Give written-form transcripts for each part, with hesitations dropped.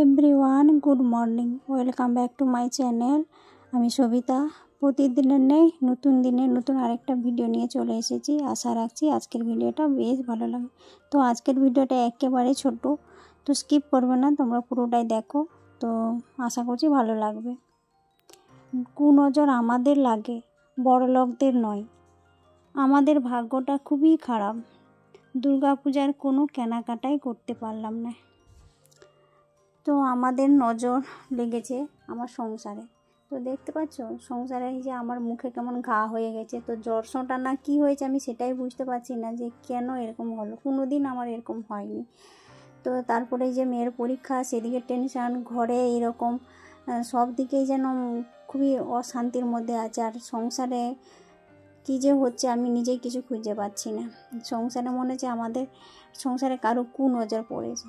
Everyone good morning, welcome back to my channel. আমি সবিতা। প্রতিদিনের নেই নতুন দিনে নতুন আরেকটা ভিডিও নিয়ে চলে এসেছি। আশা রাখছি আজকের ভিডিওটা বেশ ভালো লাগে। তো আজকের ভিডিওটা একেবারে ছোট, তো স্কিপ করবে না, তোমরা পুরোটাই দেখো। তো আশা করছি ভালো লাগবে। কুনজর আমাদের লাগে, বড়লোকদের নয়। আমাদের ভাগ্যটা খুবই খারাপ। দুর্গাপূজার কোনো কেনাকাটাই করতে পারলাম না। তো আমাদের নজর লেগেছে আমার সংসারে। তো দেখতে পাচ্ছ সংসারে যে আমার মুখে কেমন ঘা হয়ে গেছে। তো জ্বরটা না কি হয়েছে আমি সেটাই বুঝতে পারছি না যে কেন এরকম হলো। কোনো দিন আমার এরকম হয়নি। তো তারপরে যে মেয়ের পরীক্ষা, সেদিকে টেনশান, ঘরে এরকম সব দিকেই যেন খুবই অশান্তির মধ্যে আছে। আর সংসারে কী যে হচ্ছে আমি নিজেই কিছু খুঁজে পাচ্ছি না। সংসারে মনে হচ্ছে আমাদের সংসারে কারো কুনজর পড়েছে।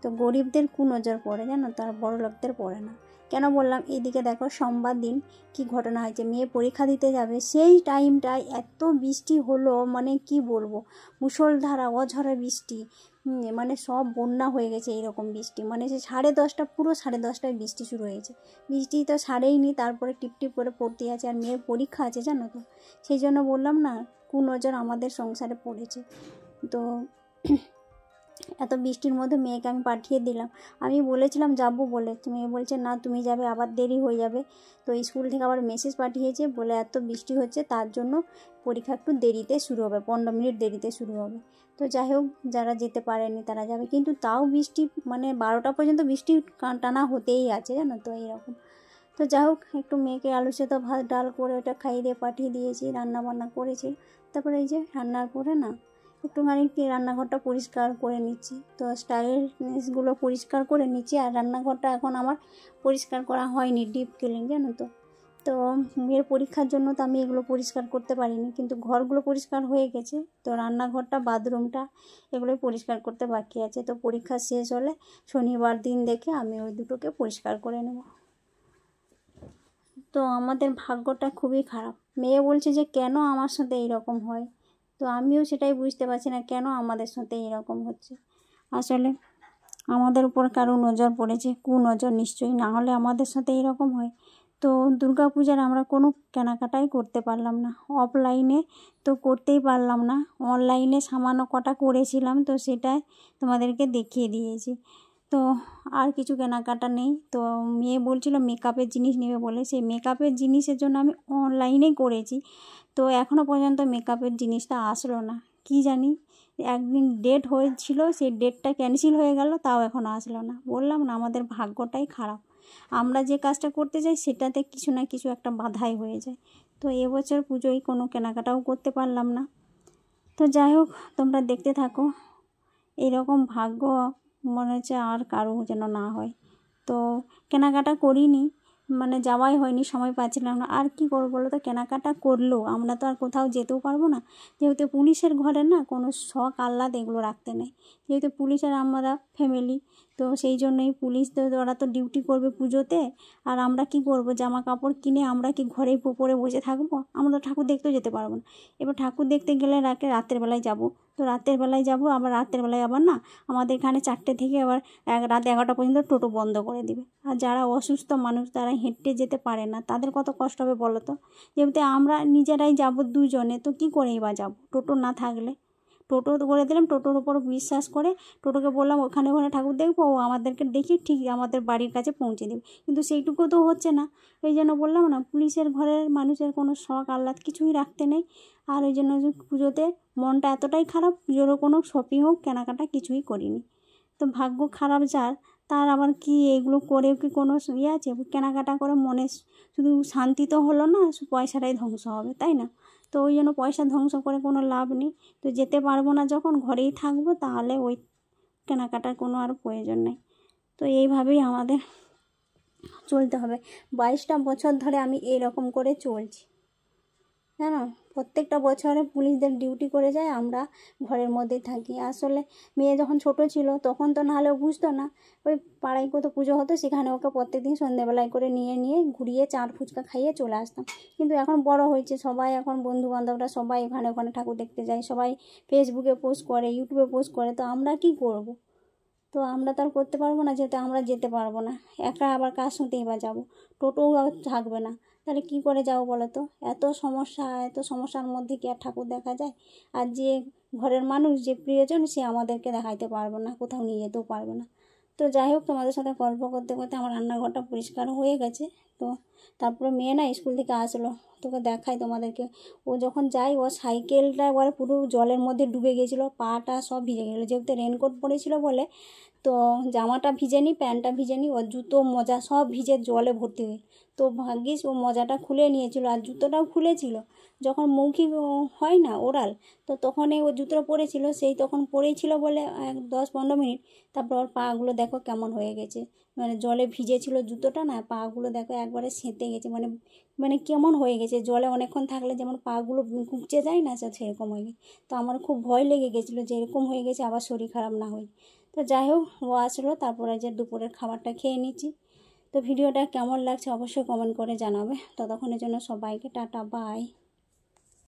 তো গরিবদের কুনজর পড়ে, জানো, তার বড় লোকদের পড়ে না। কেন বললাম? এইদিকে দেখো সোমবার দিন কি ঘটনা হয়েছে। মেয়ে পরীক্ষা দিতে যাবে সেই টাইমটায় এত বৃষ্টি হলো, মানে কি বলবো, মুষলধারা অঝরা বৃষ্টি। মানে সব বন্যা হয়ে গেছে এইরকম বৃষ্টি। মানে সে 10:30, পুরো 10:30টায় বৃষ্টি শুরু হয়েছে। বৃষ্টি তো ছাড়েইনি, তারপরে টিপটিপ করে পড়তে আছে। আর মেয়ের পরীক্ষা আছে, জানো তো, সেই জন্য বললাম না কুনজর আমাদের সংসারে পড়েছে। তো এত বৃষ্টির মধ্যে মেয়েকে আমি পাঠিয়ে দিলাম। আমি বলেছিলাম যাবো বলে, মেয়ে বলছে না তুমি যাবে, আবার দেরি হয়ে যাবে। তো স্কুল থেকে আবার মেসেজ পাঠিয়েছে, বলে এত বৃষ্টি হচ্ছে তার জন্য পরীক্ষা একটু দেরিতে শুরু হবে, 15 মিনিট দেরিতে শুরু হবে। তো যাই হোক, যারা যেতে পারেনি তারা যাবে। কিন্তু তাও বৃষ্টি মানে 12টা পর্যন্ত বৃষ্টি টানা হতেই আছে, জানো তো এইরকম। তো যাই হোক, একটু মেয়েকে আলু সেদ্ধ ভাত ডাল করে ওটা খাইয়ে দিয়ে পাঠিয়ে দিয়েছি, রান্না বান্না করেছি। তারপরে এই যে রান্নার পরে না একটুখানি রান্নাঘরটা পরিষ্কার করে নিচ্ছি। তো স্টাইলগুলো পরিষ্কার করে নিচ্ছি। আর রান্নাঘরটা এখন আমার পরিষ্কার করা হয়নি, ডিপ ক্লিন, জানো তো। তো মেয়ের পরীক্ষার জন্য তো আমি এগুলো পরিষ্কার করতে পারিনি, কিন্তু ঘরগুলো পরিষ্কার হয়ে গেছে। তো রান্নাঘরটা, বাথরুমটা এগুলোই পরিষ্কার করতে বাকি আছে। তো পরীক্ষা শেষ হলে শনিবার দিন দেখে আমি ওই দুটোকে পরিষ্কার করে নেব। তো আমাদের ভাগ্যটা খুবই খারাপ। মেয়ে বলছে যে কেন আমার সাথে এইরকম হয়। তো আমিও সেটাই বুঝতে পারছি না কেন আমাদের সাথে এরকম হচ্ছে। আসলে আমাদের উপর কারো নজর পড়েছে, কুনজর নিশ্চয়ই, না হলে আমাদের সাথে এরকম হয়। তো দুর্গাপূজার আমরা কোনো কেনাকাটাই করতে পারলাম না। অফলাইনে তো করতেই পারলাম না, অনলাইনে সামান্য কটা করেছিলাম, তো সেটাই তোমাদেরকে দেখিয়ে দিয়েছি। তো আর কিছু কেনাকাটা নেই। তো মেয়ে বলছিল মেকআপের জিনিস নেবে বলে, সেই মেকআপের জিনিসের জন্য আমি অনলাইনেই করেছি। তো এখনও পর্যন্ত মেকআপের জিনিসটা আসলো না। কি জানি, একদিন ডেট হয়েছিল, সেই ডেটটা ক্যান্সেল হয়ে গেল, তাও এখনও আসলো না। বললাম না আমাদের ভাগ্যটাই খারাপ। আমরা যে কাজটা করতে যাই সেটাতে কিছু না কিছু একটা বাধাই হয়ে যায়। তো এবছর পুজোয় কোনো কেনাকাটাও করতে পারলাম না। তো যাই হোক, তোমরা দেখতে থাকো। এইরকম ভাগ্য মনে হচ্ছে আর কারো যেন না হয়। তো কেনাকাটা করিনি, মানে যাওয়াই হয়নি, সময় পাচ্ছিলাম না। আর কি করবো বলো তো, কেনাকাটা করলেও আমরা তো আর কোথাও যেতেও পারবো না। যেহেতু পুলিশের ঘরে না কোনো শখ আহ্লাদ এগুলো রাখতে নেই। যেহেতু পুলিশের আমরা ফ্যামিলি, তো সেই জন্যই পুলিশ তো ওরা তো ডিউটি করবে পুজোতে। আর আমরা কি করব, জামা কাপড় কিনে আমরা কি ঘরেই পরে বসে থাকবো? আমরা তো ঠাকুর দেখতেও যেতে পারবো না। এবার ঠাকুর দেখতে গেলে রাতের বেলায় যাব। তো রাতের বেলায় যাব, আবার রাতের বেলায় আবার না আমাদের এখানে 4টে থেকে আবার রাত 11টা পর্যন্ত টোটো বন্ধ করে দিবে। আর যারা অসুস্থ মানুষ, তারা হেঁটে যেতে পারে না, তাদের কত কষ্ট হবে বলো তো। যেহেতু আমরা নিজেরাই যাব দুজনে, তো কী করেই বা যাব টোটো না থাকলে। টোটো করে দিলাম, টোটোর উপর বিশ্বাস করে টোটোকে বললাম ওখানে ঠাকুর দেখবো, ও আমাদেরকে দেখিয়ে ঠিক আমাদের বাড়ির কাছে পৌঁছে দেবে। কিন্তু সেইটুকু তো হচ্ছে না। ওই জন্য বললাম না, পুলিশের ঘরের মানুষের কোনো শখ আহ্লাদ কিছুই রাখতে নেই। আর ওই জন্য পুজোতে মনটা এতটাই খারাপ, পুজোরও কোনো শপিং হোক কেনাকাটা কিছুই করিনি। তো ভাগ্য খারাপ যার, তার আবার কি এগুলো করেও কি কোনো ইয়ে আছে? কেনাকাটা করে মনে শুধু শান্তি তো হলো না, পয়সাটাই ধ্বংস হবে, তাই না? তো ওই জন্য পয়সা ধ্বংস করে কোনো লাভ নেই। তো যেতে পারবো না যখন, ঘরেই থাকবো, তাহলে ওই কেনাকাটার কোনো আর প্রয়োজন নেই। তো এইভাবেই আমাদের চলতে হবে। 22টা বছর ধরে আমি এইরকম করে চলছি, জানো। প্রত্যেকটা বছরে পুলিশদের ডিউটি করে যায়, আমরা ঘরের মধ্যেই থাকি। আসলে মেয়ে যখন ছোট ছিল তখন তো নাহলেও বুঝতো না। ওই পাড়ায় কত পুজো হতো, সেখানে ওকে প্রত্যেকদিন সন্ধ্যেবেলায় করে নিয়ে ঘুরিয়ে চাট ফুচকা খাইয়ে চলে আসতাম। কিন্তু এখন বড় হয়েছে, সবাই এখন বন্ধুবান্ধবরা সবাই ওখানে ঠাকুর দেখতে যায়, সবাই ফেসবুকে পোস্ট করে, ইউটিউবে পোস্ট করে। তো আমরা কি করব? তো আমরা তো আর করতে পারবো না, যেহেতু আমরা যেতে পারবো না। একা আবার কার সাথেই বা যাবো, টোটোও আর থাকবে না, তাহলে কী করে যাবো বলো তো? এত সমস্যার মধ্যে কি আর ঠাকুর দেখা যায়? আর যে ঘরের মানুষ, যে প্রিয়জন, সে আমাদেরকে দেখাইতে পারবে না, কোথাও নিয়ে যেতেও পারবে না। তো যাই হোক, তোমাদের সাথে গল্প করতে করতে আমার রান্নাঘরটা পরিষ্কার হয়ে গেছে। তো তারপরে মেয়ে না স্কুল থেকে আসলো, তোকে দেখাই তোমাদেরকে। ও যখন যায়, ও সাইকেলটা একবারে পুরো জলের মধ্যে ডুবে গিয়েছিলো, পাটা সব ভিজে গেছিলো, যেহেতু রেনকোট পরেছিল বলে। তো জামাটা ভিজেনি, প্যান্টটা ভিজেনি, ওর জুতো মোজা সব ভিজে জলে ভর্তি হয়ে। তো ভাগ্যিস ও মোজাটা খুলে নিয়েছিল, আর জুতোটাও খুলেছিল। যখন মৌখিক হয় না, ওরাল, তো তখনই ও জুতোটা পরেছিল, সেই তখন পরেছিল বলে 10-15 মিনিট। তারপর ওর পাগুলো দেখো কেমন হয়ে গেছে, মানে জলে ভিজেছিল জুতোটা না, পাগুলো দেখো একবারে সেঁতে গেছে, মানে মানে কেমন হয়ে গেছে, জলে অনেকক্ষণ থাকলে যেমন পাগুলো কুঁকচে যায় না, সেরকম হয়ে গেছে। তো আমার খুব ভয় লেগে গেছিলো যে এরকম হয়ে গেছে, আবার শরীর খারাপ না হয়। তো যাই হোক, ও আসলো, তারপরে যে দুপুরের খাবারটা খেয়ে নিচ্ছি। তো ভিডিওটা কেমন লাগছে অবশ্যই কমেন্ট করে জানাবে। ততক্ষণের জন্য সবাইকে টাটা, বাই।